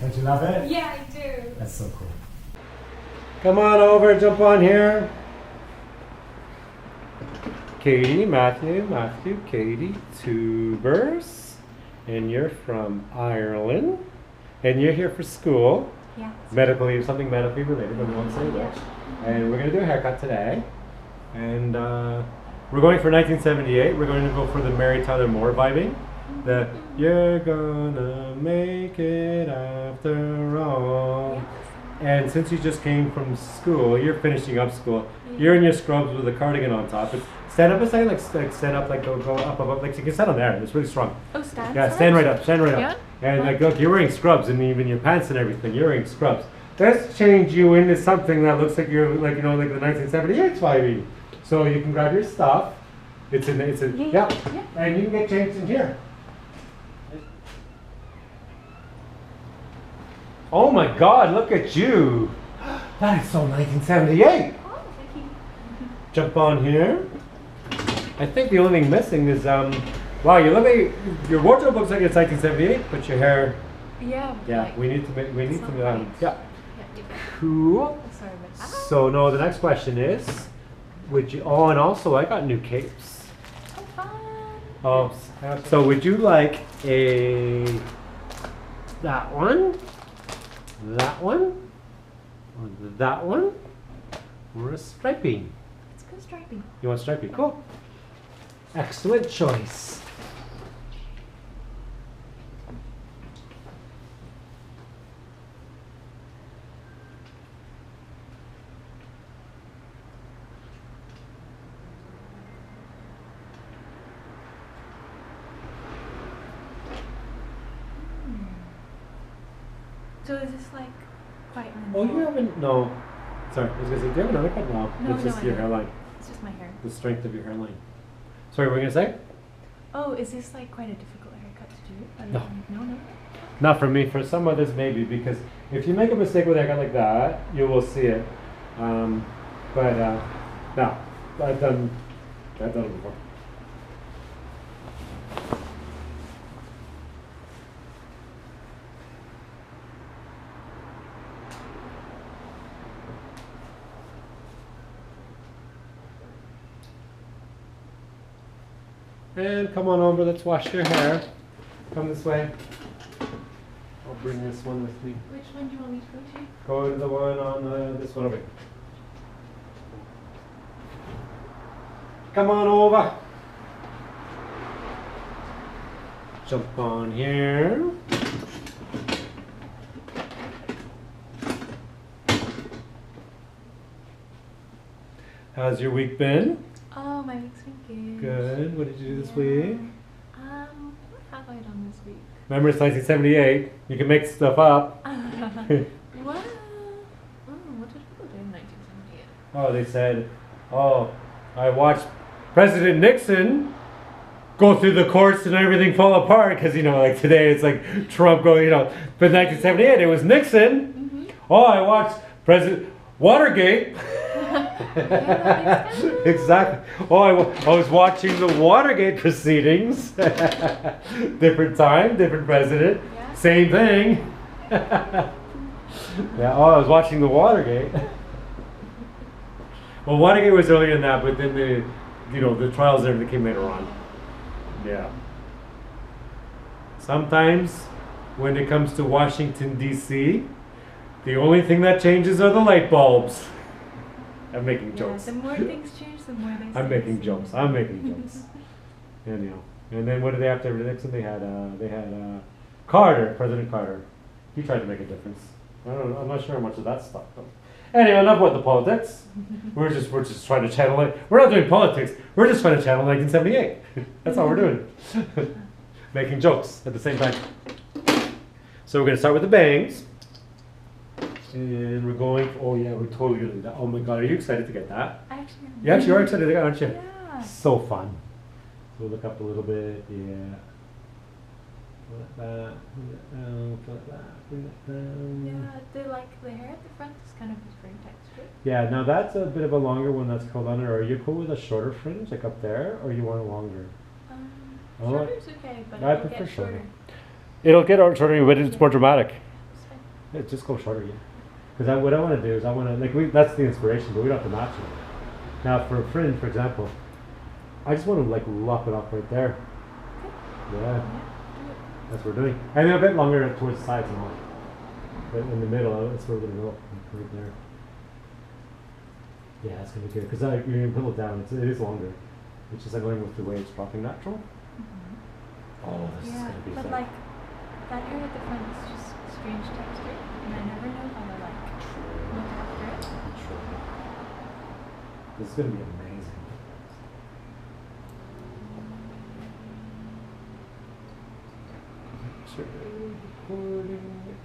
Don't you love it? Yeah, I do. That's so cool. Come on over, jump on here. Katie, Matthew, Katie, tubers. And you're from Ireland. And you're here for school. Yeah. Medically, something medically related, but we won't say which. And we're going to do a haircut today. And we're going for 1978. We're going to go for the Mary Tyler Moore vibing. The "You're gonna make it after all." Yes. And since you just came from school, you're finishing up school. You're in your scrubs with a cardigan on top. It's stand up a second, like stand up, like go up, like you can stand on there. It's really strong. Oh, stand. Yeah, stand right up, Yeah. And like look, you're wearing scrubs, and even your pants and everything. You're wearing scrubs. Let's change you into something that looks like you're like the 1978 vibey. So you can grab your stuff. It's in yeah. And you can get changed in here. Oh my God, look at you. That is so 1978. Oh, thank you. Jump on here. I think the only thing missing is, wow, you look like, your wardrobe looks like it's 1978, but your hair, Yeah. yeah, we need to, yeah. Yeah, Cool. sorry about that. So, no, the next question is, would you, oh, and also I got new capes. Oh, fun. Oh, so would you like that one, or that one, or a striping? Let's go striping. You want striping? Cool. Excellent choice. So is this like quite Oh, you haven't? No. Sorry, I was going to say, do you have another cut? No. No, It's just I your don't. hairline. It's just my hair. The strength of your hairline. Sorry, what were you going to say? Oh, is this like quite a difficult haircut to do? No. No. Not for me. For some others, maybe. Because if you make a mistake with a haircut like that, you will see it. No. I've done it before. And come on over, let's wash your hair. Come this way. I'll bring this one with me. Which one do you want me to go to? Go to the one on this one over here. Come on over. Jump on here. How's your week been? Oh, my week's been good. Good. What did you do this week? What have I done this week? Remember, it's 1978. You can make stuff up. What? What did people do in 1978? Oh, they said, oh, I watched President Nixon go through the courts and everything fall apart because, like today it's like Trump going, but in 1978 it was Nixon. Mm-hmm. Oh, I watched President Watergate. Exactly. Oh, I was watching the Watergate proceedings. Different time, different president. Yeah. Same thing. Yeah, oh, I was watching the Watergate. Well, Watergate was earlier than that, but then the trials and everything came later on. Yeah. Sometimes, when it comes to Washington, D.C., the only thing that changes are the light bulbs. I'm making jokes. The more things change, the more they I'm making jokes. Anyhow. And then what did they have after Nixon? They had Carter, President Carter. He tried to make a difference. I don't know. I'm not sure how much of that stuff though. Anyway, enough about the politics. We're just trying to channel it. We're not doing politics. We're just trying to channel 1978. That's all we're doing. Making jokes at the same time. So we're going to start with the bangs. And we're going, oh yeah, we're totally going to do that. Oh my God, are you excited to get that? I actually am. You actually are excited to get that, aren't you? Yeah. So fun. So look up a little bit, yeah. Pull it back, bring it down, pull it back, bring it down. Yeah, the hair at the front is kind of very textured. Yeah, now that's a bit of a longer one that's curled under. Are you cool with a shorter fringe, like up there, or you want it longer? Shorter's okay, but I it'll prefer get shorter. It'll get shorter, but it's more dramatic. It's fine. Just go shorter, yeah. Because what I want to do is I want to that's the inspiration, but we don't have to match it. Now for a fringe, for example, I just want to like lock it up right there. Okay. Yeah, Yeah. Do it. that's what we're doing. And then a bit longer towards the sides and all. But in the middle, that's where we're gonna go right there. Yeah, that's gonna be good because you're gonna pull it down. It is longer, which is I'm going with the way it's dropping natural. Mm-hmm. Oh, this is Yeah, gonna be but thick. like that hair at the front is just strange texture, and I never know how to like look after it. Sure. This is gonna be amazing. Sure. Recording.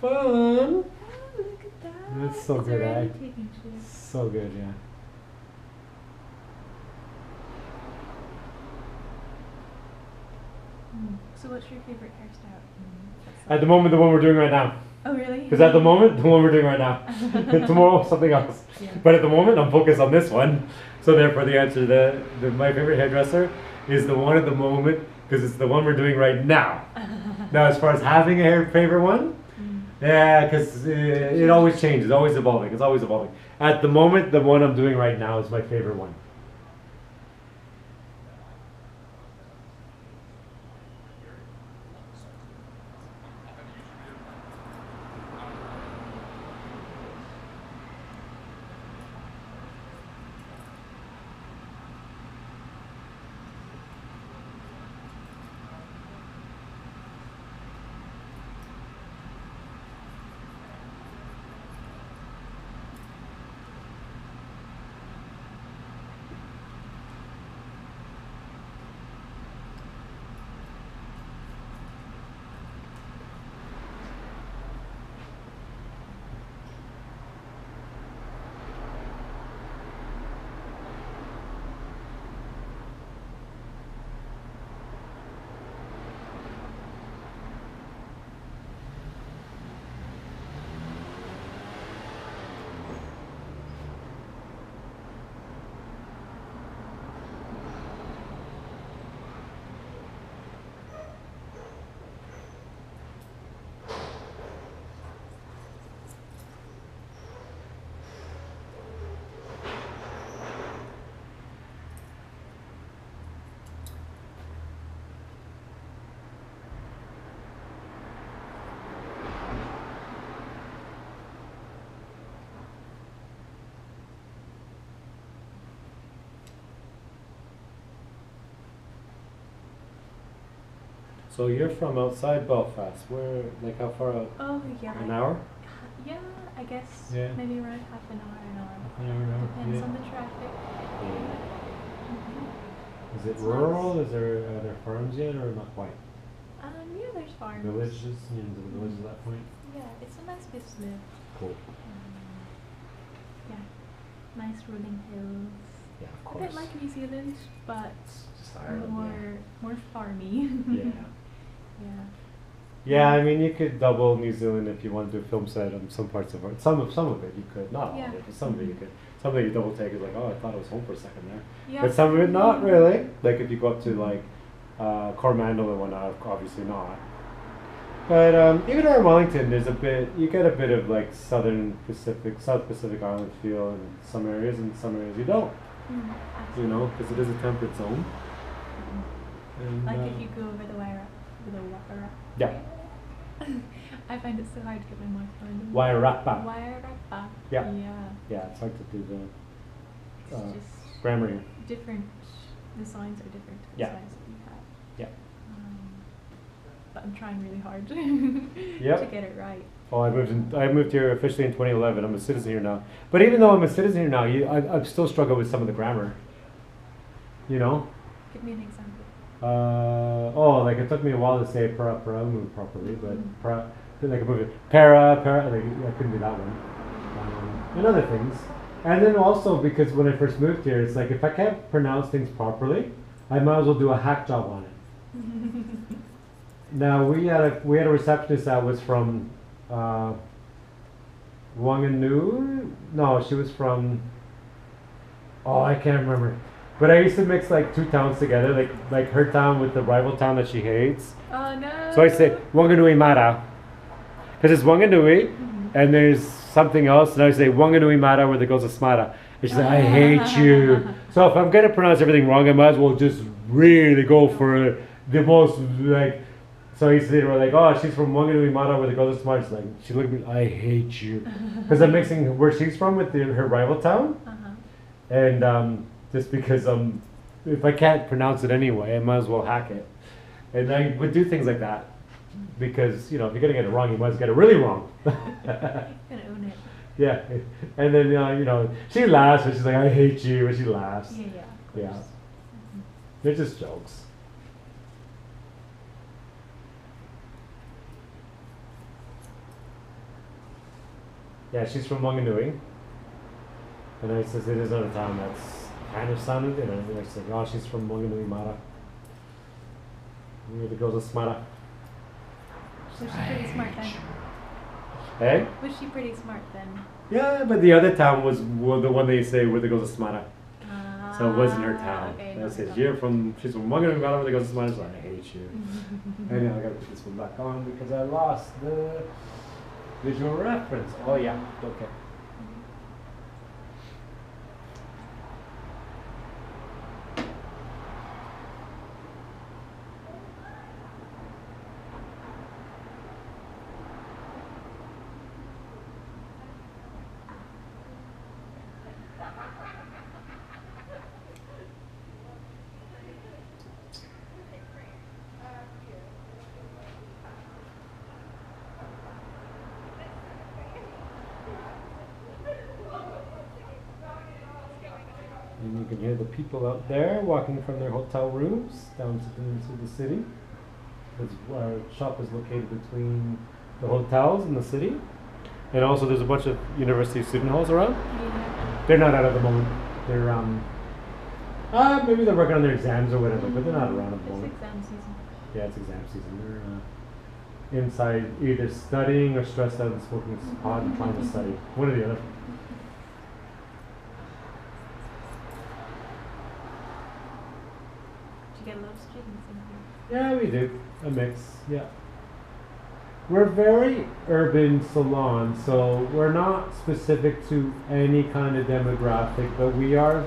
Fun. Oh, look at that. That's so It's good, already eh? taking shape. So good, yeah. So what's your favorite hairstyle? At the moment, the one we're doing right now. Oh really? Because at the moment, the one we're doing right now. Tomorrow, something else. Yeah. But at the moment, I'm focused on this one. So therefore, the answer to my favorite hairdresser is the one at the moment because it's the one we're doing right now. Now, as far as having a favorite one, yeah, because it always changes, always evolving. It's always evolving. At the moment, the one I'm doing right now is my favorite one. So you're from outside Belfast. Where, like, how far out? Oh yeah. An hour? Yeah, I guess Yeah. maybe around half an hour, an hour. An hour, Depends yeah. on the traffic. Yeah. Mhm. Is it It's rural? nice. Are there farms yet, or not quite? Yeah, there's farms. Villages, into the villages at that point. Yeah, it's a nice place to live. Cool. Yeah, nice rolling hills. Yeah, of A course. bit like New Zealand, but Just Ireland, more farmy. yeah. Yeah. Yeah, I mean, you could double New Zealand if you want to do a film set on some parts of it. Some of it you could, not all Yeah. of it, but some of it you could. Some of it you double take is like, oh, I thought I was home for a second there. Yeah. But some of it not really. Like if you go up to like Coromandel and whatnot, obviously not. But even around Wellington, you get a bit of like South Pacific Island feel in some areas, and some areas you don't. You know, because it is a temperate zone. And, Like if you go over the Wairarapa. Yeah. I find it so hard to get my mouth around. Wairarapa. Wairarapa. Yeah. Yeah. Yeah, it's hard to do the It's just grammar. different. The signs are different to the Yeah. signs that we have. Yeah. But I'm trying really hard Yep. to get it right. Well, I moved here officially in 2011. I'm a citizen here now. But even though I'm a citizen here now, I've still struggled with some of the grammar. You know? Give me an example. Like it took me a while to say paramu properly, but like a movie. Para, like, I couldn't do that one. And other things. And then also because when I first moved here, it's like if I can't pronounce things properly, I might as well do a hack job on it. Now we had a receptionist that was from Wanganui. No, she was from. Oh, I can't remember. But I used to mix like two towns together, like her town with the rival town that she hates. Oh no. So I say Wanganui Mara, because it's Wanganui, and there's something else, and I say Wanganui Mara where the girls are Smara. And she's like, I hate you. So if I'm gonna pronounce everything wrong, I might as well just really go for the most like. So I used to say to her like, oh, she's from Wanganui Mara where the girls are smart. She's like, she looked at me, I hate you, because I'm mixing where she's from with her rival town, and just because if I can't pronounce it anyway, I might as well hack it. And I would do things like that because if you're gonna get it wrong, you might as well get it really wrong. Gotta own it. Yeah, and then she laughs, but she's like, I hate you, but she laughs. Yeah. They're just jokes. Yeah, she's from Wanganui. And I said, there's another town that's kind of sounded, and I said, oh, she's from Wanganui Mara. Where the girls are Smara. Was she pretty smart then? Hey? Was she pretty smart then? Yeah, but the other town was the one they say where the girls are Smara. So it wasn't her town. Okay, And I said, she's from Wanganui Mara where the girls are Smara. She's like, I hate you. And now I gotta put this one back on because I lost the visual reference. Oh yeah, okay. And you can hear the people out there walking from their hotel rooms down into the city. Because our shop is located between the hotels and the city. And also there's a bunch of university student halls around. Yeah. They're not out at the moment. They're maybe they're working on their exams or whatever, but they're not around at the moment. It's exam season. Yeah, it's exam season. They're inside either studying or stressed out and smoking pot and trying to study. One or the other. Do you get a lot of students in here? Yeah, we do. A mix, yeah. We're very urban salon, so we're not specific to any kind of demographic, but we are,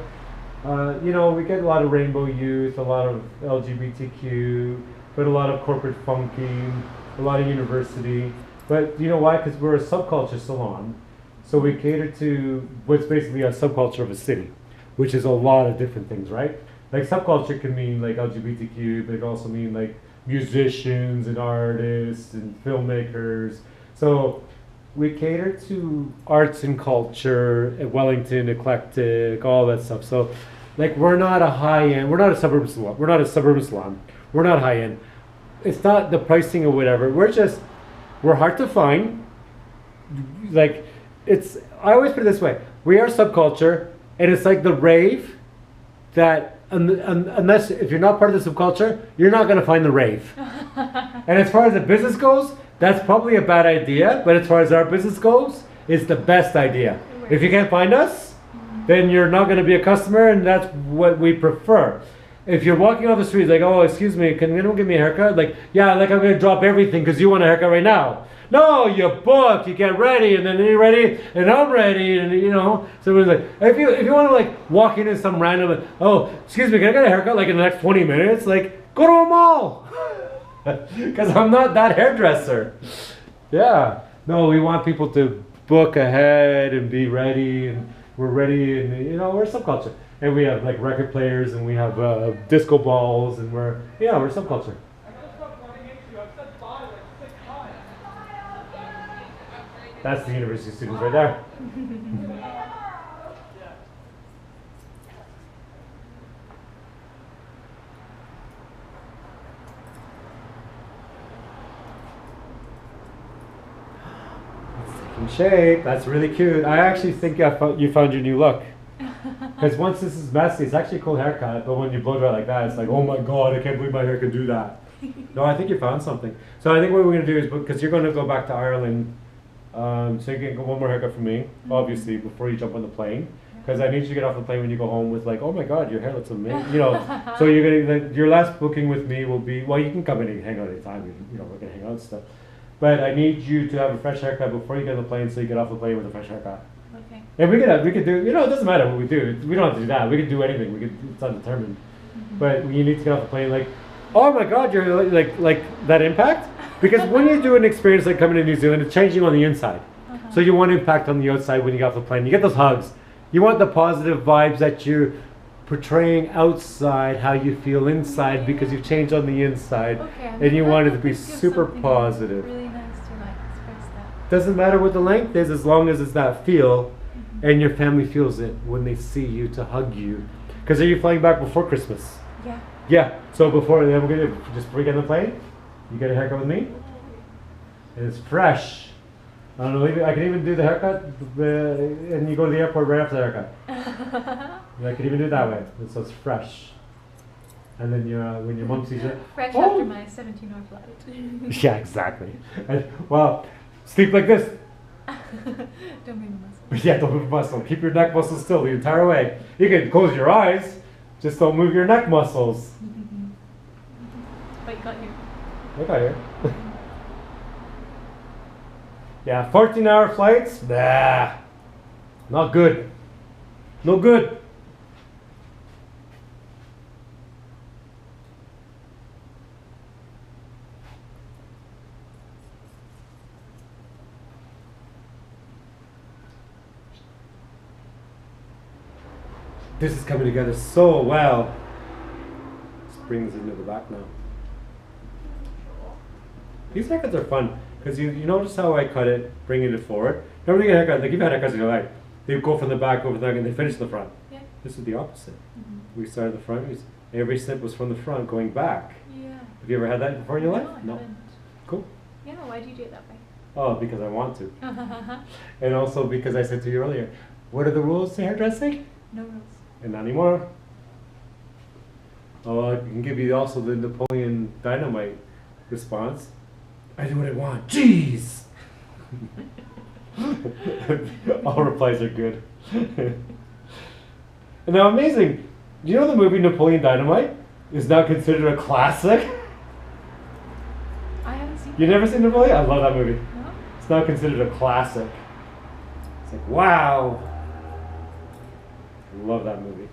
we get a lot of rainbow youth, a lot of LGBTQ, but a lot of corporate funking, a lot of university. But you know why? Because we're a subculture salon, so we cater to what's basically a subculture of a city, which is a lot of different things, right? Like subculture can mean like LGBTQ, but it can also mean like musicians and artists and filmmakers. So we cater to arts and culture, Wellington, eclectic, all that stuff. So like we're not a high end, we're not a suburban salon. We're not a suburban salon. We're not high end. It's not the pricing or whatever. We're hard to find. Like I always put it this way. We are subculture, and it's like the rave that unless if you're not part of the subculture, you're not going to find the rave. And as far as the business goes, that's probably a bad idea, but as far as our business goes, it's the best idea. If you can't find us, then you're not going to be a customer, and that's what we prefer. If you're walking off the street like, oh, excuse me, can anyone give me a haircut? Like, yeah, like I'm going to drop everything because you want a haircut right now. No, you book, you get ready, and then you're ready, and I'm ready, and So it's like, if you want to like walk into some random, oh, excuse me, can I get a haircut like in the next 20 minutes? Like, go to a mall, because I'm not that hairdresser. Yeah, no, we want people to book ahead and be ready, and we're ready, and we're subculture, and we have like record players, and we have disco balls, and we're subculture. That's the university students right there. In shape. That's really cute. I actually think you found your new look. Because once this is messy, it's actually a cool haircut. But when you blow dry like that, it's like, oh my god, I can't believe my hair can do that. No, I think you found something. So I think what we're going to do is, because you're going to go back to Ireland, so you can get one more haircut from me, obviously, before you jump on the plane. Because I need you to get off the plane when you go home with like, oh my god, your hair looks amazing. You know, so you're gonna your last booking with me will be, well, you can come in and hang out anytime. You know, we're gonna hang out and stuff. But I need you to have a fresh haircut before you get on the plane, so you get off the plane with a fresh haircut. Okay. And we could do, you know, it doesn't matter what we do. We don't have to do that. We could do anything. It's undetermined. But you need to get off the plane like, oh my god, you're like that impact. Because when you do an experience like coming to New Zealand, it's changing on the inside. So you want impact on the outside when you get off the plane. You get those hugs. You want the positive vibes that you're portraying outside, how you feel inside, because you've changed on the inside, and you want it to be super positive. Really nice to like express that. Doesn't matter what the length is, as long as it's that feel, and your family feels it when they see you to hug you. Because are you flying back before Christmas? Yeah. Yeah. So before then, we're gonna just before you get on the plane, you get a haircut with me. And it's fresh. I don't know, I can even do the haircut, and you go to the airport right after the haircut. I can even do it that way, so it's fresh. And then when your mom sees it, Fresh after my 17-hour flight. Yeah, exactly. And, well, sleep like this. Don't move the muscle. Yeah, don't move muscle. Keep your neck muscles still the entire way. You can close your eyes, just don't move your neck muscles. But you got here. I got here. Yeah, 14-hour flights? Nah, not good. No good. This is coming together so well. This brings it into the back now. These haircuts are fun. Because you notice how I cut it, bringing it forward. Remember you get a haircut, like you've had haircuts in your life. They go from the back over the back and they finish the front. Yeah. This is the opposite. We started the front, every snip was from the front going back. Yeah. Have you ever had that before in your life? No, I haven't. Cool. Yeah, why do you do it that way? Oh, because I want to. And also because I said to you earlier, what are the rules to hairdressing? No rules. And not anymore. Oh, I can give you also the Napoleon Dynamite response. I do what I want. Jeez! All replies are good. And now, amazing. Do you know the movie Napoleon Dynamite is now considered a classic? I haven't seen it. You never seen Napoleon? I love that movie. No? It's now considered a classic. It's like, wow. I love that movie.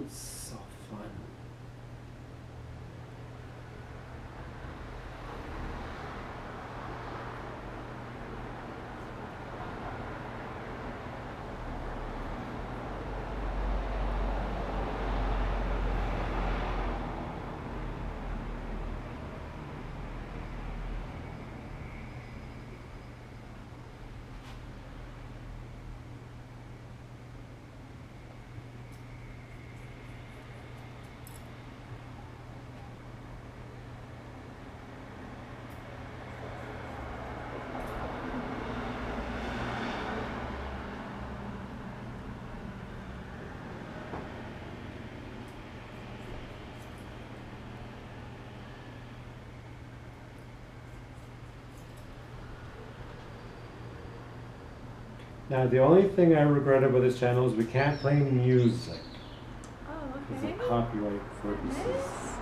It's so fun. Now the only thing I regret about this channel is we can't play music. Oh, It's okay. a copyright purposes. Nice.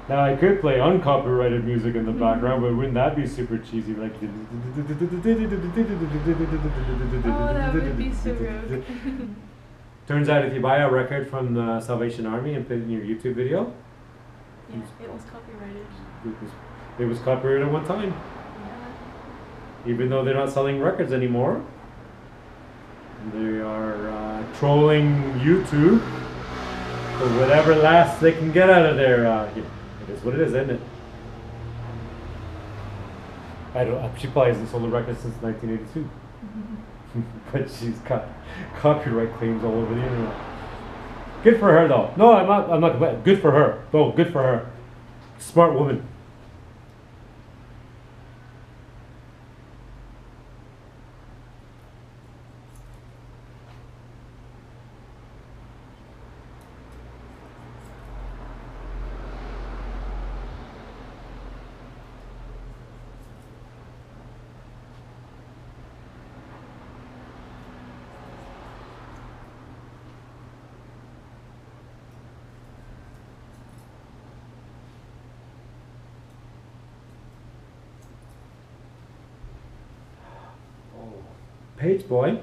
Now I could play uncopyrighted music in the background, but wouldn't that be super cheesy? Like. Oh, that would be so rogue. Turns out if you buy a record from the Salvation Army and put it in your YouTube video, Yeah, it was copyrighted. it was copyrighted at one time. Yeah. Even though they're not selling records anymore. They are trolling YouTube for whatever last they can get out of their, it is what it is, isn't it? I don't, she probably hasn't sold a record since 1982. But she's got copyright claims all over the internet. Good for her though. No, I'm not, good for her. Oh, good for her. Smart woman. Page boy.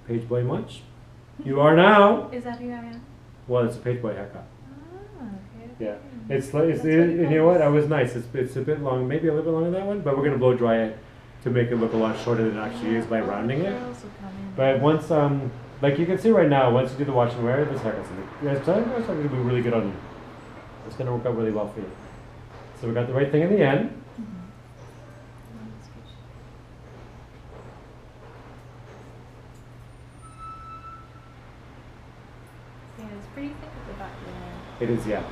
Page boy much? You are now. Is that who I am? Well, it's a page boy haircut. Ah, okay. Yeah. It's like, That's really you know what? nice. I was nice. It's a bit long, maybe a little bit longer than that one, but we're gonna blow dry it to make it look a lot shorter than it actually is by Oh, rounding it. curls will come in. But once, like you can see right now, once you do the wash and wear, this haircut's gonna be really good on you. It's gonna work out really well for you. So we got the right thing in the end. Mhm. That's good. Yeah, it's pretty thick at the back there. It is, yeah.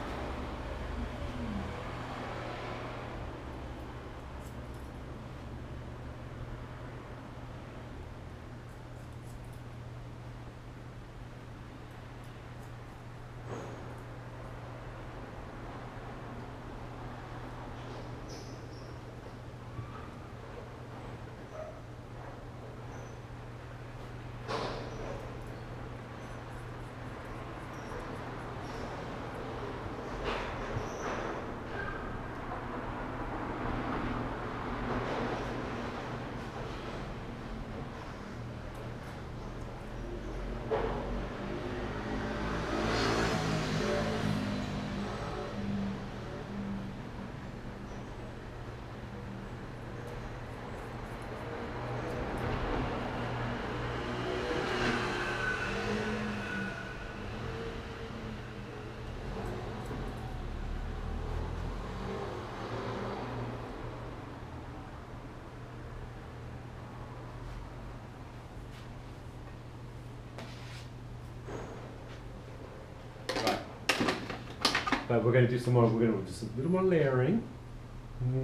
But we're gonna do some more. We're gonna do just a little more layering.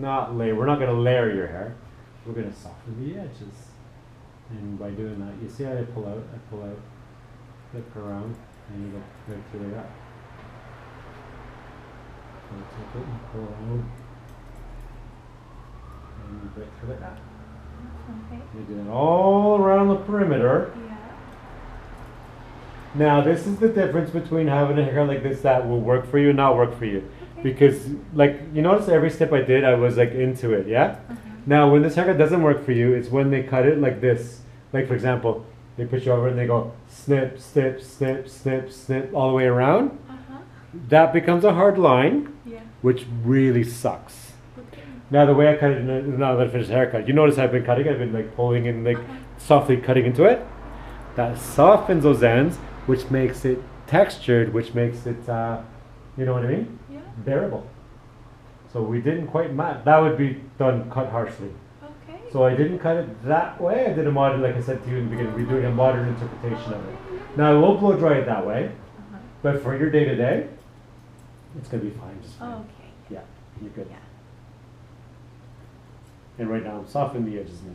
Not layer. We're not gonna layer your hair. We're gonna soften the edges. And by doing that, you see how I pull out, flip around, and you go right through like that. So take it and pull around, and you break through like that. Okay. You do that all around the perimeter. Yeah. Now, this is the difference between having a haircut like this that will work for you and not work for you. Okay. Because, like, you notice every step I did, I was like into it, yeah? Uh-huh. Now, when this haircut doesn't work for you, it's when they cut it like this. Like, for example, they put you over and they go snip, snip, snip, snip, snip, all the way around. Uh-huh. That becomes a hard line, Yeah. which really sucks. Okay. Now, the way I cut it, now that I finished the haircut, you notice I've been cutting, I've been like pulling and like softly cutting into it. That softens those ends, which makes it textured, which makes it, you know what I mean? Yeah. Bearable. So we didn't quite match. That would be done cut harshly. Okay. So I didn't cut it that way. I did a modern, like I said to you in the beginning, we're doing a modern interpretation of it. Now I will blow dry it that way, Uh-huh. but for your day to day, it's gonna be fine. Just fine. Okay. Yeah, you're good. Yeah. And right now I'm softening the edges now.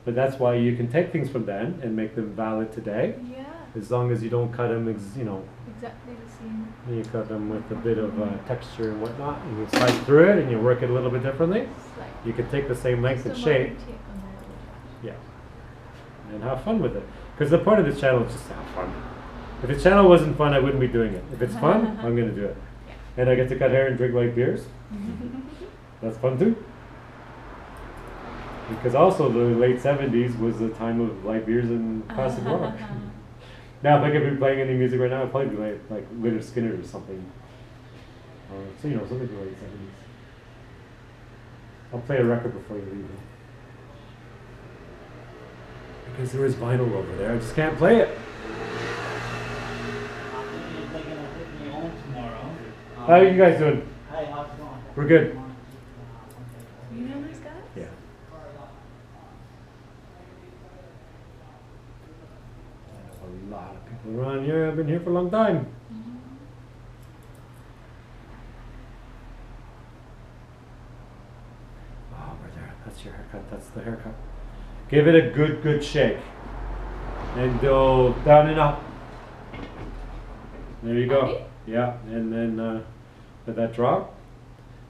But that's why you can take things from then and make them valid today, Yeah. as long as you don't cut them, Exactly the same. you cut them with a bit of texture and whatnot, and you slide through it and you work it a little bit differently. It's like You can take the same length and just a shape, modern take on that. yeah, and have fun with it. Because the point of this channel is just to have fun. If the channel wasn't fun, I wouldn't be doing it. If it's fun, I'm going to do it. Yeah. And I get to cut hair and drink light beers. That's fun too. Because also the late 70s was the time of light beers and classic rock. Now, if I could be playing any music right now, I'd probably be like Leonard Skinner or something. So, something from the late 70s. I'll play a record before you leave. Because there is vinyl over there. I just can't play it. How are you guys doing? Hey, how's it going? We're good. You know these guys? Yeah. A lot of people around here. I've been here for a long time. Oh, right there. That's your haircut. That's the haircut. Give it a good shake. And go down and up. There you go. Ready? Yeah, and then let that drop.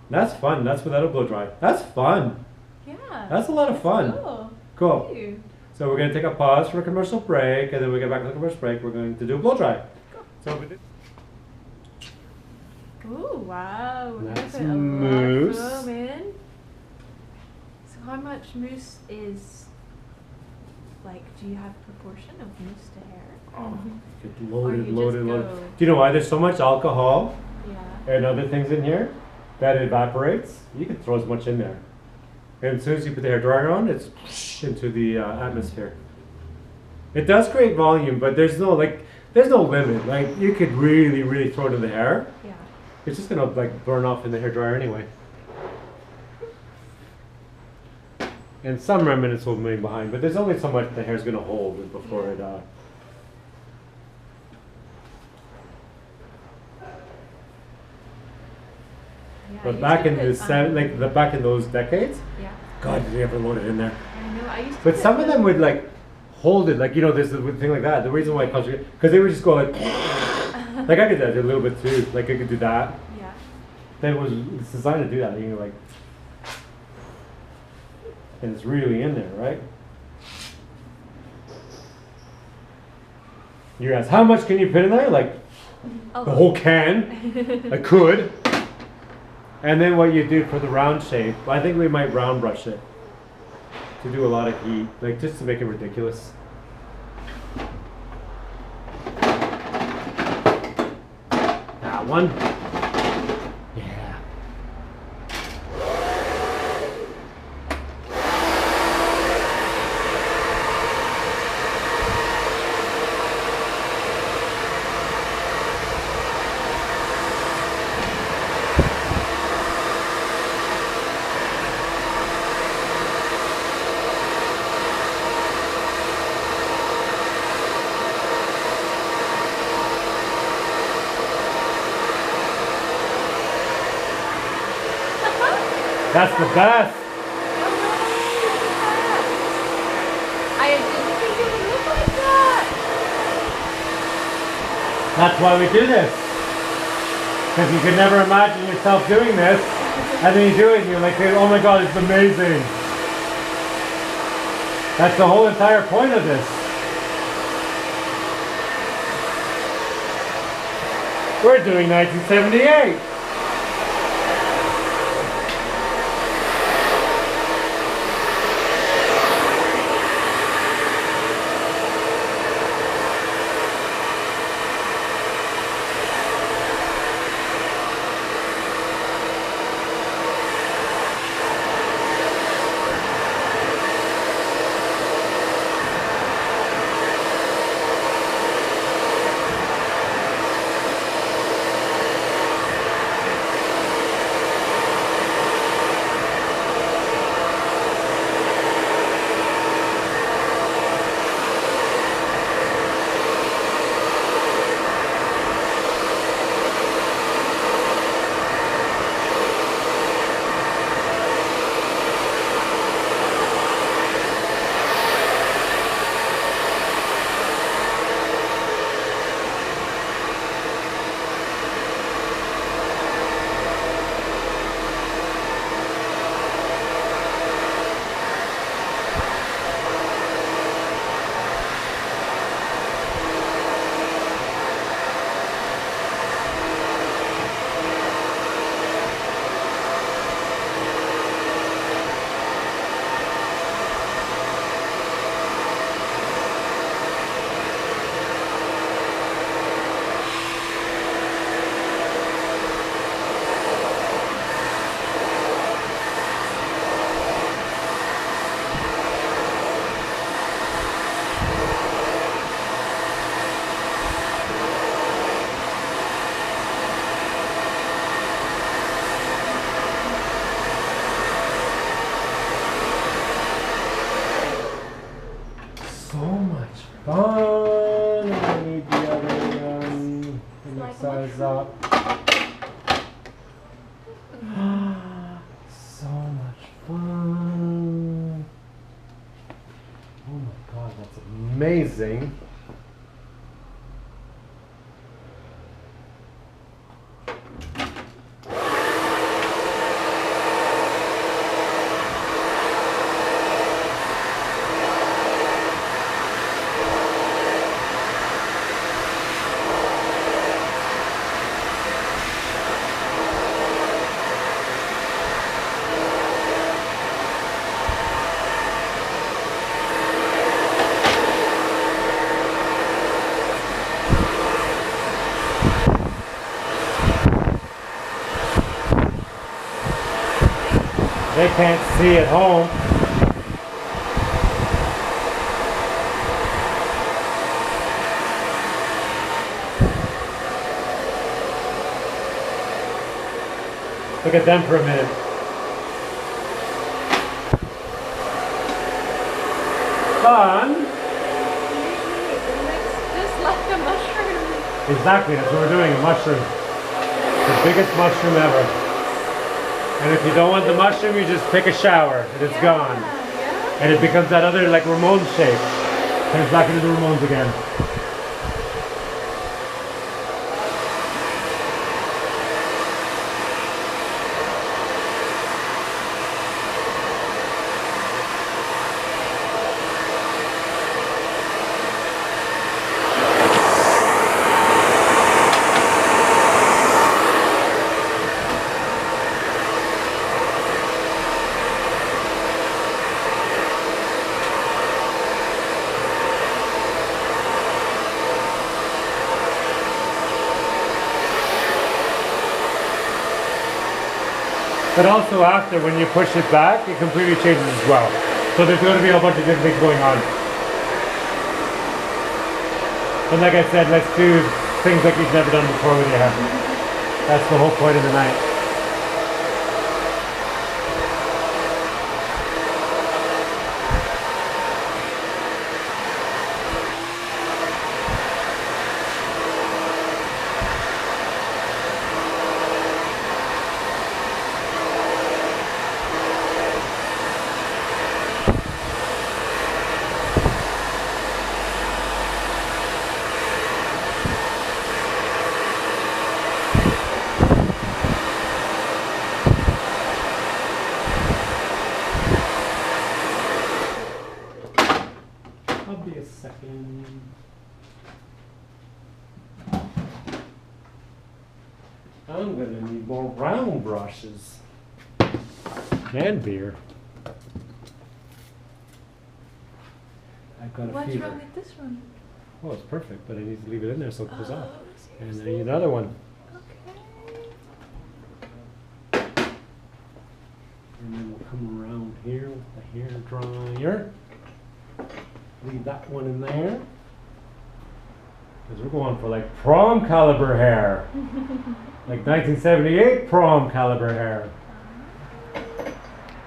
That's fun. That's without a blow dry. That's fun. Yeah. That's a lot of fun. Cool. Cool. Thank you. So we're going to take a pause for a commercial break, and then we get back to the commercial break. We're going to do a blow dry. So we did. Ooh, wow. We're That's gonna put a mousse. lot of foam in. So how much mousse is, do you have proportion of mousse to hair? Oh, you could Or load it, you load just it, load go- it. Do you know why there's so much alcohol Yeah. and other things in here that it evaporates? You can throw as much in there. And as soon as you put the hair dryer on, it's into the atmosphere. It does create volume, but there's no limit. Like, you could really throw it in the hair. Yeah. It's just gonna burn off in the hair dryer anyway. And some remnants will remain behind, but there's only so much the hair's gonna hold before it. Yeah, I But used back to in put, the back in those decades, Yeah. God, did they ever load it in there? I know. I used to. But put some of them the- would hold it, there's the thing like that. The reason why it comes, because they would just go like I could do that a little bit too. Like I could do that. Yeah. It's designed to do that. You know, and it's really in there, right? You ask, how much can you put in there? The whole can. I could. And then what you do for the round shape, I think we might round brush it to do a lot of heat, just to make it ridiculous. That one. Yeah. That's the best. I didn't think it would look like that. That's why we do this. Because you could never imagine yourself doing this. And then you do it and you're like, oh my God, it's amazing. That's the whole entire point of this. We're doing 1978. so much fun. I need the other next size up. So much fun. Oh my god, that's amazing. They can't see at home. Look at them for a minute. Fun. It looks just like a mushroom. Exactly, that's what we're doing, a mushroom. The biggest mushroom ever. And if you don't want the mushroom, you just take a shower and it's gone. Yeah. And it becomes that other like Ramon shape. Turns back into the Ramones again. But also after, when you push it back, it completely changes as well. So there's going to be a bunch of different things going on. And like I said, let's do things like you've never done before with your hair. That's the whole point of the night. I'll be a second. I'm gonna need more round brushes and beer. I've got a What's fever. wrong with this one? Oh, it's perfect, but I need to leave it in there so it goes off. And I seriously? need another one. Okay. And then we'll come around here with the hair dryer. Leave that one in there. Because we're going for like prom caliber hair. Like 1978 prom caliber hair.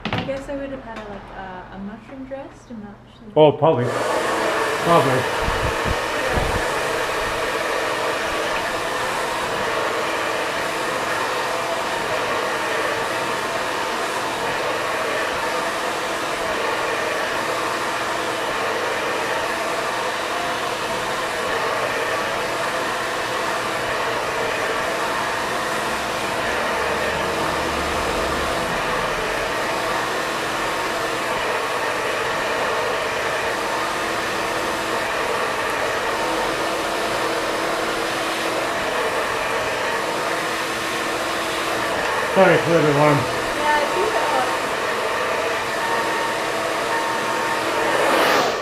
I guess I would have had a mushroom dress to match. Oh, probably. Probably. Sorry, it's a little bit warm. Yeah, it's too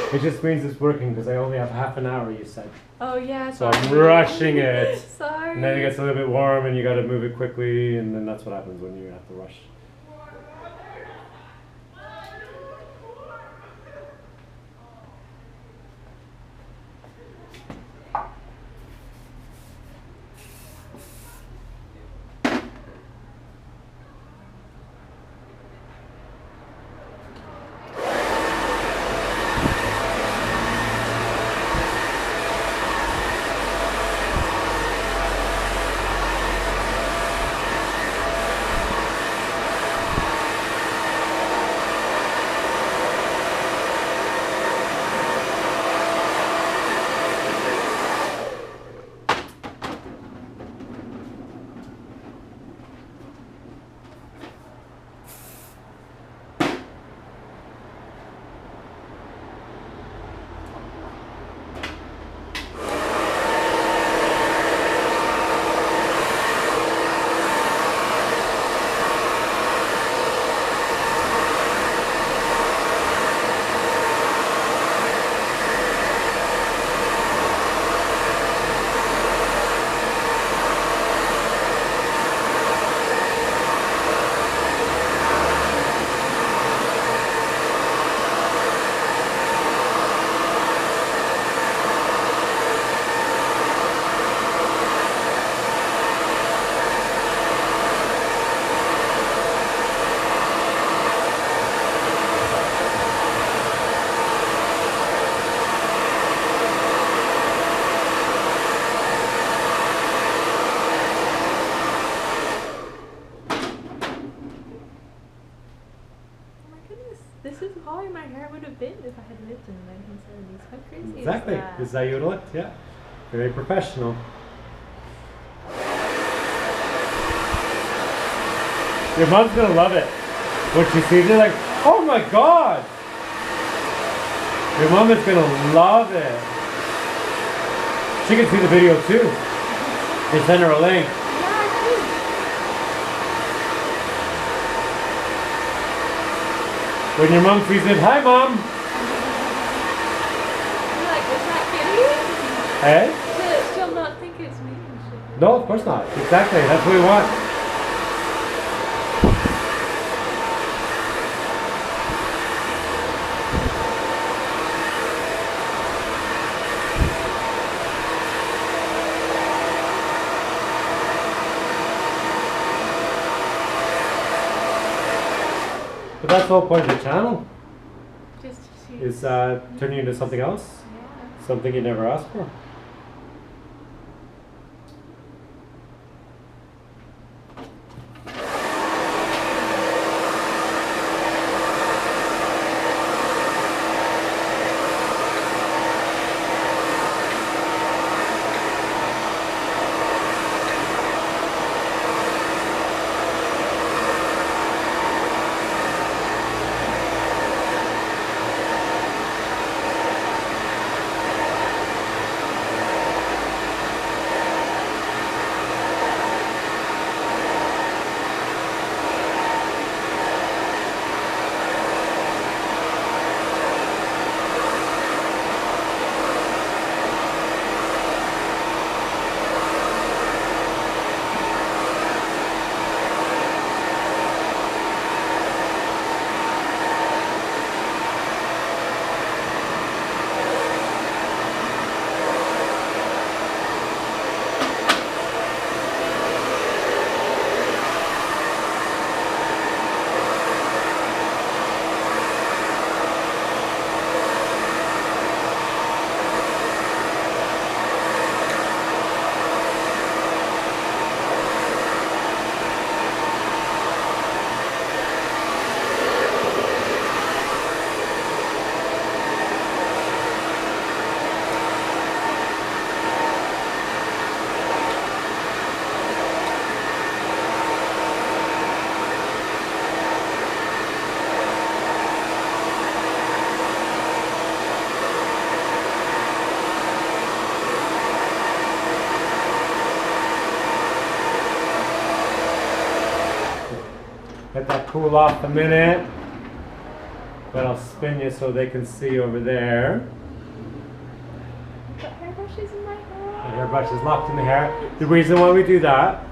hot. It just means it's working because I only have half an hour, you said. Oh yeah, So sorry. I'm rushing it. Sorry. And then it gets a little bit warm and you got to move it quickly, and then that's what happens when you have to rush. had lived in the 1970s. How crazy Exactly. is that? This is how you would look. Yeah. Very professional. Your mom's gonna love it. When she sees it, like, oh my god! Your mom is gonna love it. She can see the video too. They send her a link. When your mom sees it, hi mom! You're like, is that Hey? kidding? She'll not think it's me. No, of course not. Exactly. That's what we want. But that's the whole point of the channel, Just to see. is turn you into something else, Yeah. something you never asked for. Let that cool off a minute. But I'll spin you so they can see over there. I've got hairbrushes in my hair. The hairbrush is locked in the hair. The reason why we do that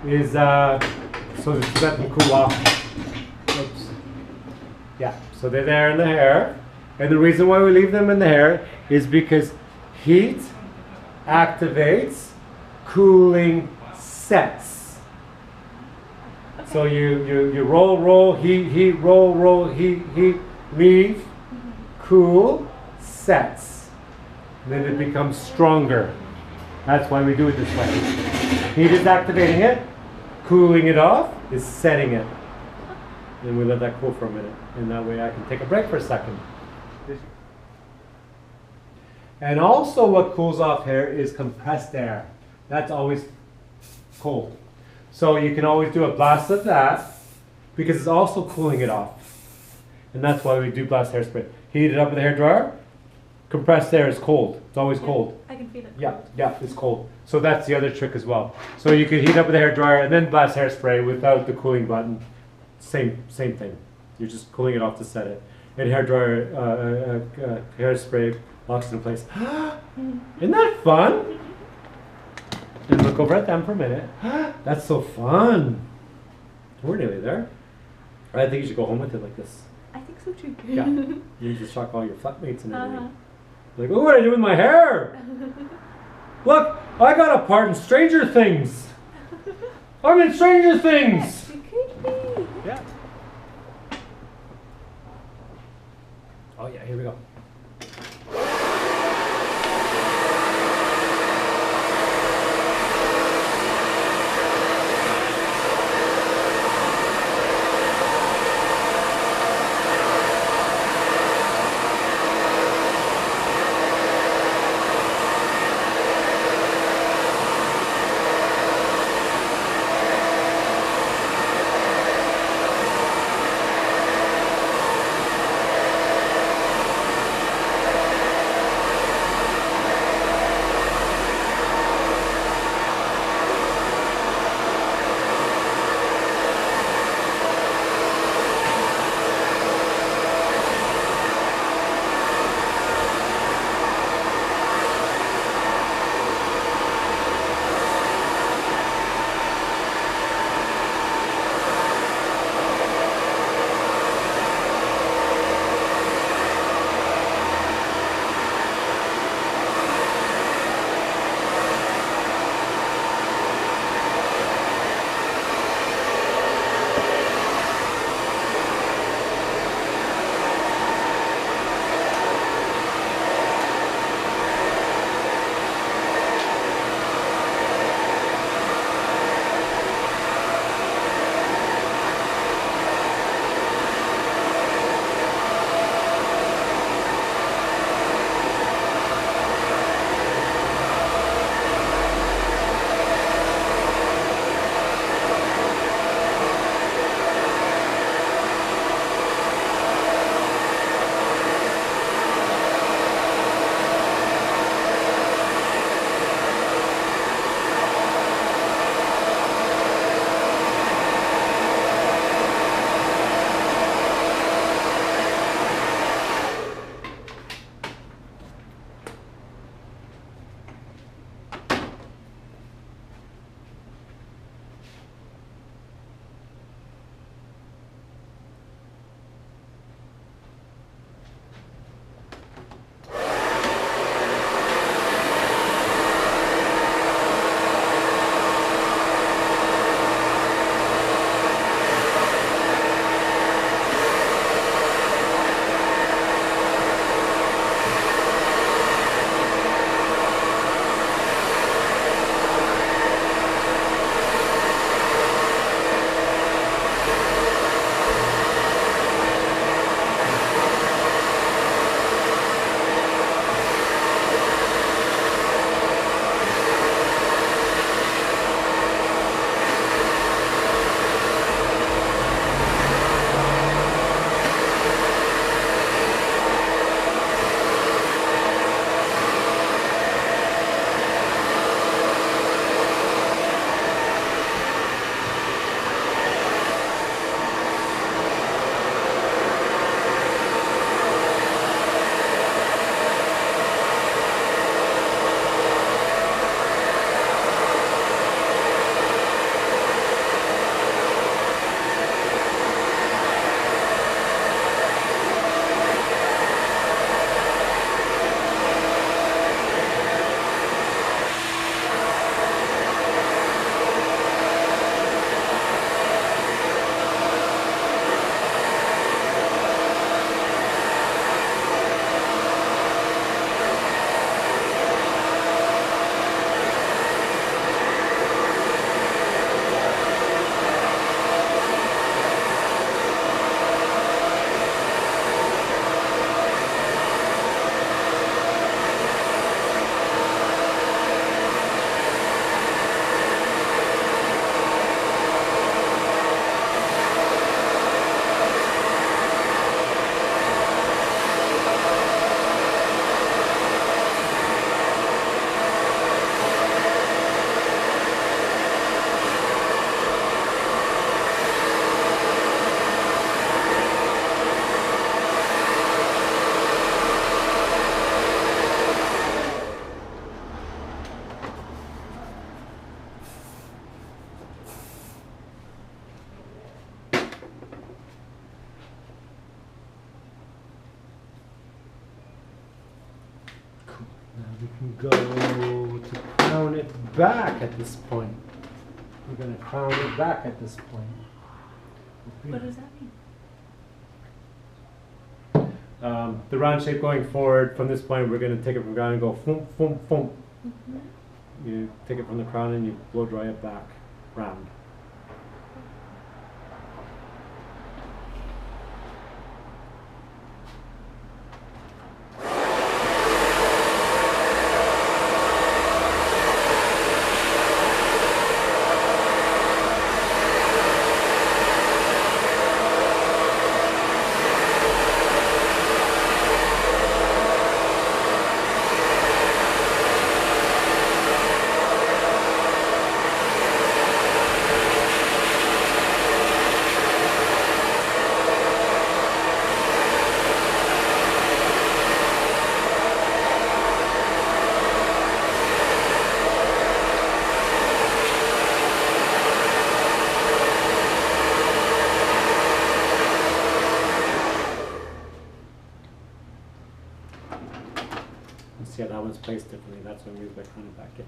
is so to let them cool off. Oops. Yeah, so they're there in the hair. And the reason why we leave them in the hair is because heat activates, cooling sets. So you roll, heat, roll, heat, leave, cool, sets. And then it becomes stronger. That's why we do it this way. Heat is activating it, cooling it off is setting it. And we let that cool for a minute. And that way I can take a break for a second. And also what cools off hair is compressed air. That's always cold. So you can always do a blast of that because it's also cooling it off. And that's why we do blast hairspray. Heat it up with a hairdryer. Compressed air is cold. It's always cold. I can feel it. Yeah, it's cold. So that's the other trick as well. So you could heat up with a hairdryer and then blast hairspray without the cooling button. Same thing. You're just cooling it off to set it. And hairdryer, hairspray locks it in place. Isn't that fun? And look over at them for a minute. That's so fun. We're nearly there. I think you should go home with it like this. I think so too. Yeah. You just shock all your flatmates and everything. Like, look what I do with my hair. Look, I got a part in Stranger Things. I'm in Stranger Things. Yes, you could be. Yeah. Oh yeah, here we go. Now we can go to crown it back at this point. We're going to crown it back at this point. What does that mean? The round shape going forward, from this point we're going to take it from the ground and go foom, foom, foom. You take it from the crown and you blow dry it back, round. See how that one's placed differently. That's what I mean by crowning back in.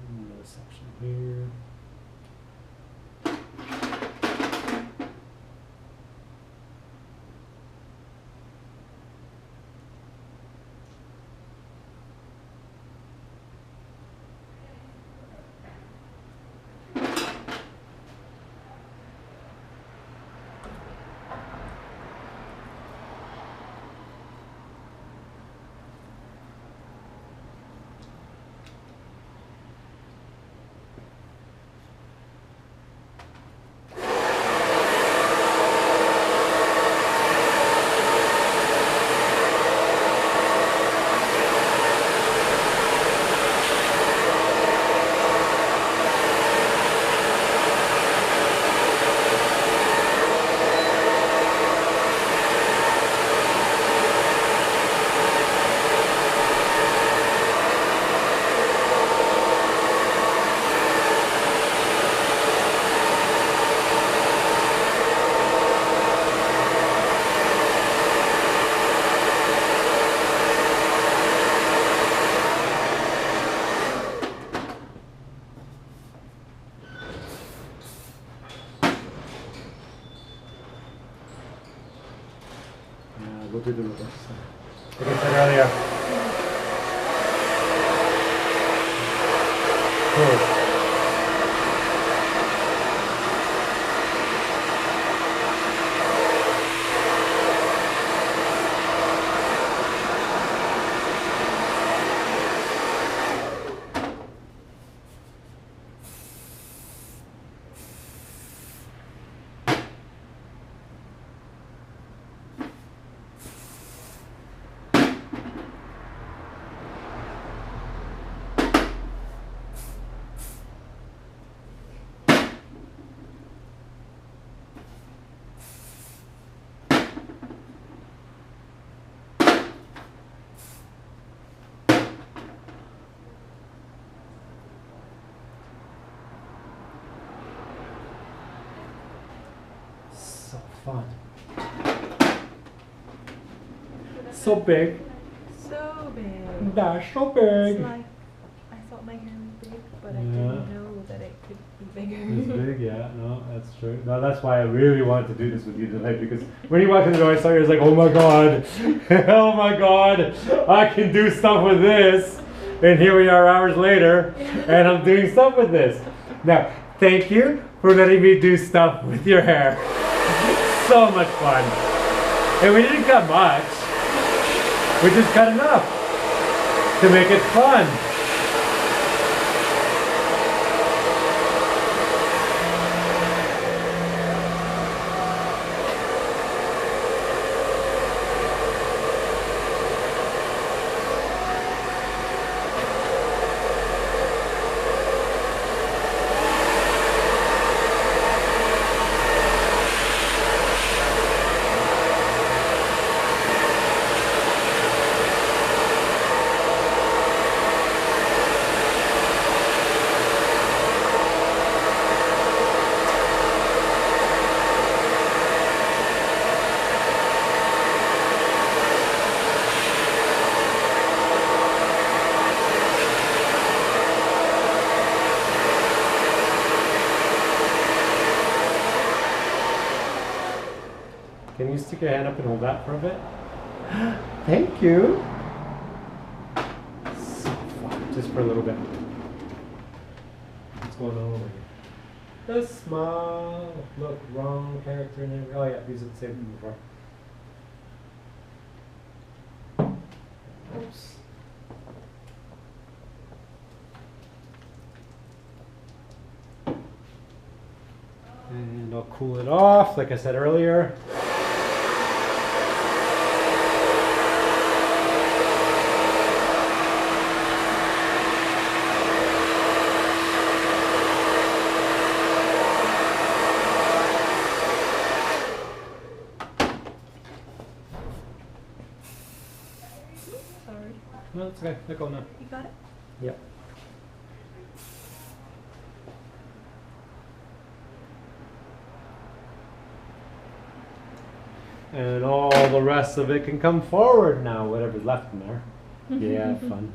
Another section here. We'll do the reverse. Like I said earlier. Cool. So fun. So big. So big. That's so big. It's like, I thought my hair was big, but I didn't know that it could be bigger. It's big, yeah. No, that's true. No, that's why I really wanted to do this with you tonight, because when you walked in the door, I saw you, I was like, oh my god, oh my god, I can do stuff with this. And here we are hours later, and I'm doing stuff with this. Now, thank you for letting me do stuff with your hair. So much fun. And we didn't cut much. We just cut enough to make it fun. you stick your hand up and hold that for a bit? Thank you. So fun, just for a little bit. What's going on over here? The smile. Look, wrong character name. Oh yeah, these are the same from before. Oops. And I'll cool it off, like I said earlier. Sorry. No, it's okay. Let go now. You got it? Yep. And all the rest of it can come forward now, whatever's left in there. Yeah, fun.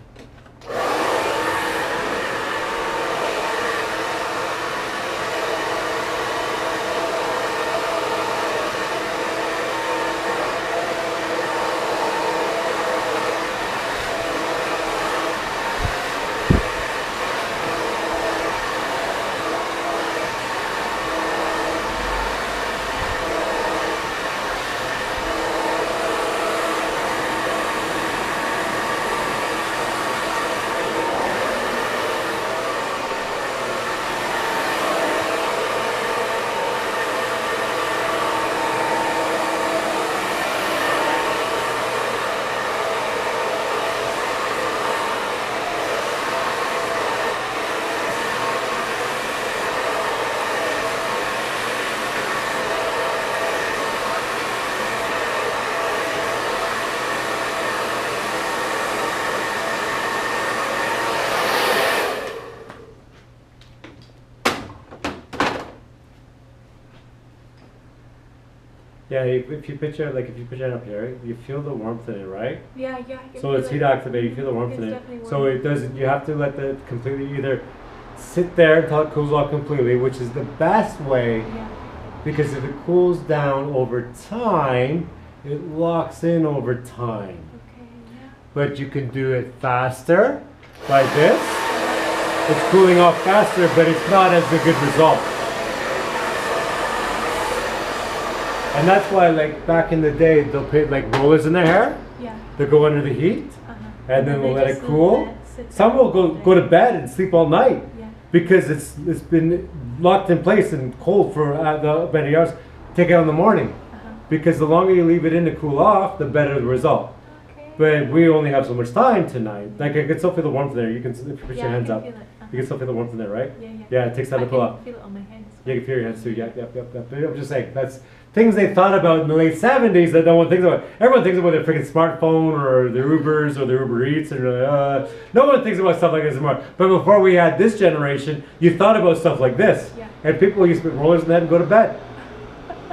Yeah, if you picture it up here, you feel the warmth in it, right? Yeah, yeah. I can So feel it's heat activated, you feel the warmth It's in it. definitely So warm. it doesn't, you have to let the completely either sit there until it cools off completely, which is the best way, Yeah. because if it cools down over time, it locks in over time. Okay, yeah. But you can do it faster, like this. It's cooling off faster, but it's not as a good result. And that's why, like, back in the day, they'll put like rollers in their hair. Yeah. They'll go under the heat, and then they we'll let just it cool. sit Some down will all go day. to bed and sleep all night Yeah. because it's been locked in place and cold for the many hours. Take it out in the morning, because the longer you leave it in to cool off, the better the result. Okay. But we only have so much time tonight. Like, I can still feel the warmth there. You can, if you put Yeah, your I hands can up, feel it. you can still feel the warmth in there, right? Yeah, yeah. Yeah, it takes time to cool I off. can feel it on my hands. Yeah, you can feel your hands too. Yep. But I'm just saying, that's things they thought about in the late 70s that no one thinks about. Everyone thinks about their freaking smartphone or their Ubers or their Uber Eats, and no one thinks about stuff like this anymore. But before we had this generation, you thought about stuff like this. Yeah. And people used to put rollers in their head and go to bed.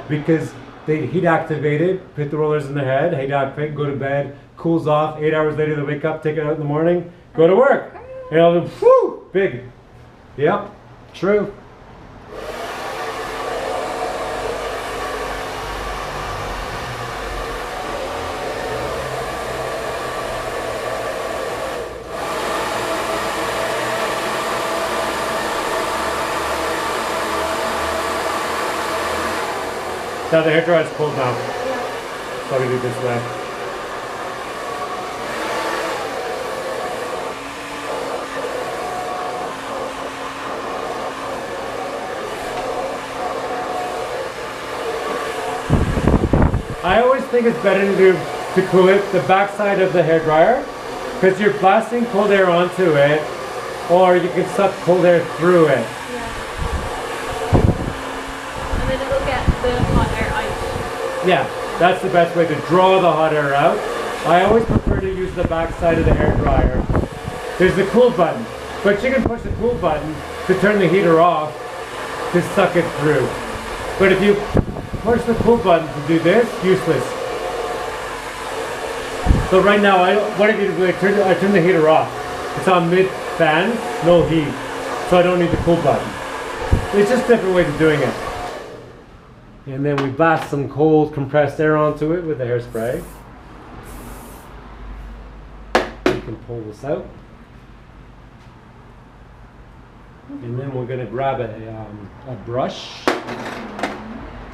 Because they heat activated, put the rollers in their head, heat activate, go to bed, cools off, 8 hours later they wake up, take it out in the morning, go to work. And I'll do, whoo, big. Yep, true. Now the hair dryer is cold now. Yeah. So we do it this way. I always think it's better to cool it the backside of the hair dryer, because you're blasting cold air onto it, or you can suck cold air through it. Yeah. And then it'll get the hot air out. Yeah, that's the best way to draw the hot air out. I always prefer to use the back side of the hair dryer. There's the cool button, but you can push the cool button to turn the heater off to suck it through. But if you push the cool button to do this, useless. So right now, what I do is I turn the heater off. It's on mid fan, no heat, so I don't need the cool button. It's just a different way of doing it. And then we blast some cold compressed air onto it with the hairspray. You can pull this out. And then we're going to grab a brush.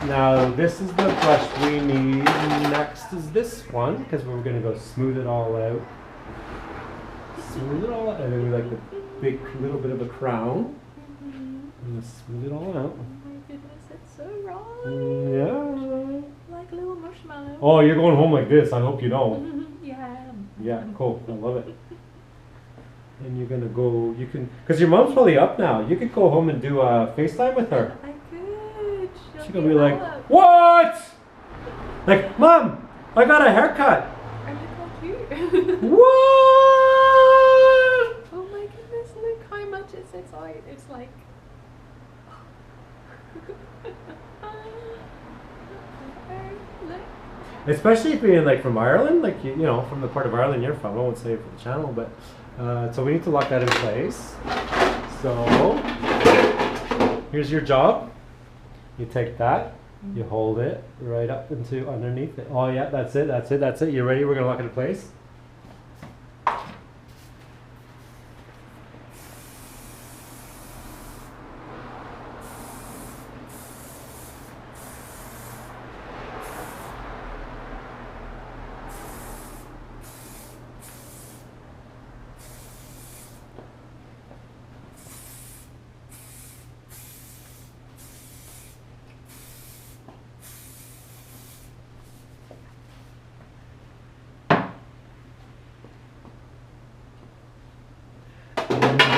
Now this is the brush we need. Next is this one, because we're going to go smooth it all out. Smooth it all out. And then we like the big little bit of a crown. And smooth it all out. Oh my goodness, it's so raw. Yeah. Like a little marshmallow. Oh, you're going home like this. I hope you know. Yeah. Yeah, cool. I love it. And you're gonna go. You can, because your mom's probably up now. You could go home and do a FaceTime with her. I could. She's gonna be like, "What?" Like, "Mom, I got a haircut." Are you so cute? What? Oh my goodness, look how much it's out. It's like. Look. Especially if you're like from Ireland, like you know, from the part of Ireland you're from. I won't say it for the channel, but so we need to lock that in place. So here's your job. You take that, you hold it right up into underneath it. Oh yeah, that's it, that's it, that's it. You ready? We're gonna lock it in place.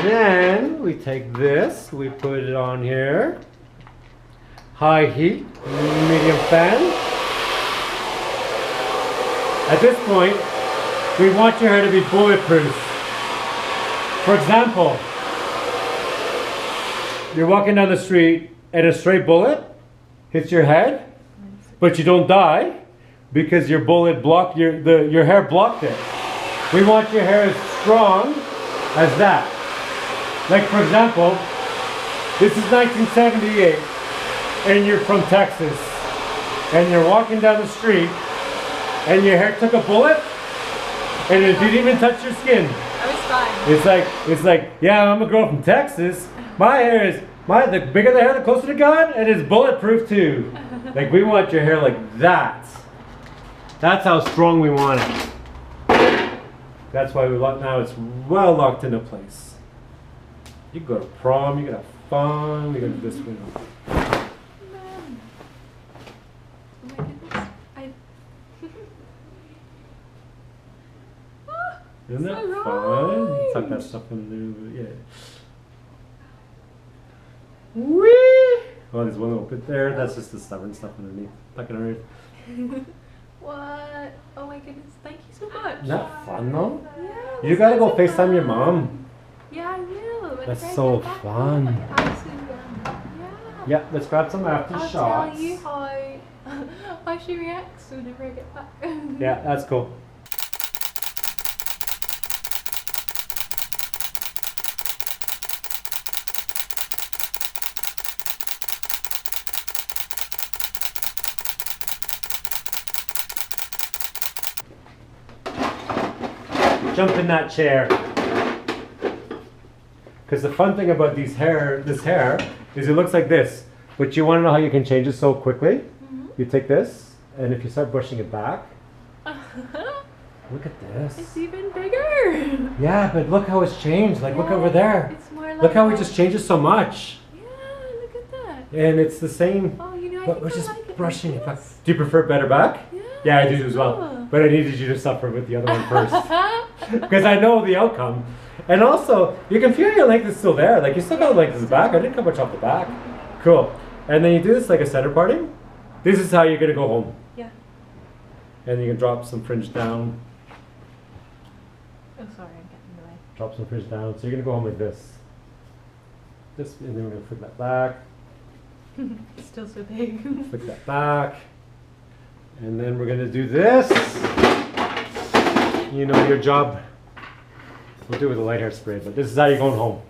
Then we take this, we put it on here. High heat, medium fan. At this point, we want your hair to be bulletproof. For example, you're walking down the street and a stray bullet hits your head, but you don't die because your bullet blocked your hair blocked it. We want your hair as strong as that. Like for example, this is 1978 and you're from Texas and you're walking down the street and your hair took a bullet and it didn't even touch your skin. I was fine. It's like, yeah, I'm a girl from Texas. My hair is, the bigger the hair, the closer to God, and it's bulletproof too. Like we want your hair like that. That's how strong we want it. That's why we lock, now it's well locked into place. You can go to prom, you can have fun, we can do this one. Man. Oh my goodness. Isn't that so fun? right. Tuck that stuff in there, yeah. Whee! Oh, there's one little bit there. That's just the stubborn stuff underneath. Tuck it underneath. What? Oh my goodness. Thank you so much. Isn't that fun though? Yeah. You gotta go FaceTime your mom. Yeah, I will. That's When I so get back fun. home, I absolutely will. Yeah. Yeah, let's grab some after I'll shots. tell you how she reacts whenever I get back. Yeah, that's cool. Jump in that chair. Because the fun thing about this hair is it looks like this. But you want to know how you can change it so quickly? Mm-hmm. You take this, and if you start brushing it back, look at this. It's even bigger. Yeah, but look how it's changed. Like, look over there. It's more like look how we just changed it so much. Yeah, look at that. And it's the same. Oh, you know, I but think we're I just like it brushing like it back. this. Do you prefer better back? Yeah. Yeah, I do as well. Cool. But I needed you to suffer with the other one first. Because I know the outcome. And also, you can feel your length is still there. Like, you still got length in the back. I didn't cut much off the back. Cool. And then you do this like a center parting. This is how you're going to go home. Yeah. And you can drop some fringe down. Oh, sorry, I'm getting in the way. Drop some fringe down. So you're going to go home like this. This, and then we're going to flick that back. It's still so big. Flick that back. And then we're going to do this. You know your job. We'll do it with a light hairspray, but this is how you're going home.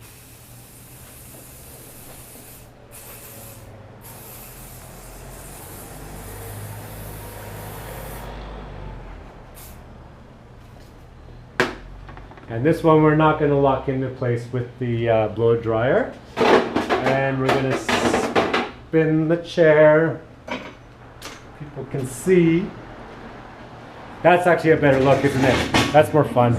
And this one we're not going to lock into place with the blow dryer. And we're going to spin the chair. People can see. That's actually a better look, isn't it? That's more fun.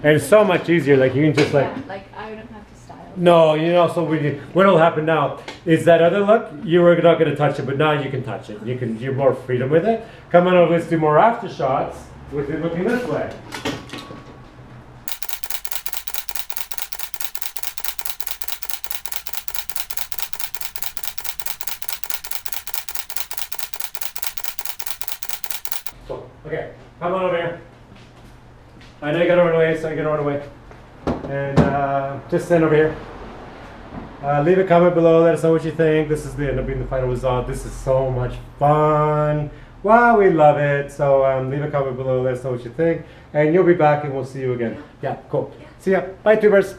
And it's so much easier. Like you can just like. Yeah, like I don't have to style. No, you know. So what'll happen now is that other look you were not going to touch it, but now you can touch it. You're more freedom with it. Come on over. Let's do more after shots with it looking this way. So, okay, come on over here. I know you gotta run away, so you're gonna run away. And just stand over here. Leave a comment below, let us know what you think. This is the end up being the final result. This is so much fun. Wow, we love it. So leave a comment below, let us know what you think. And you'll be back and we'll see you again. Yeah, cool. See ya. Bye, tubers.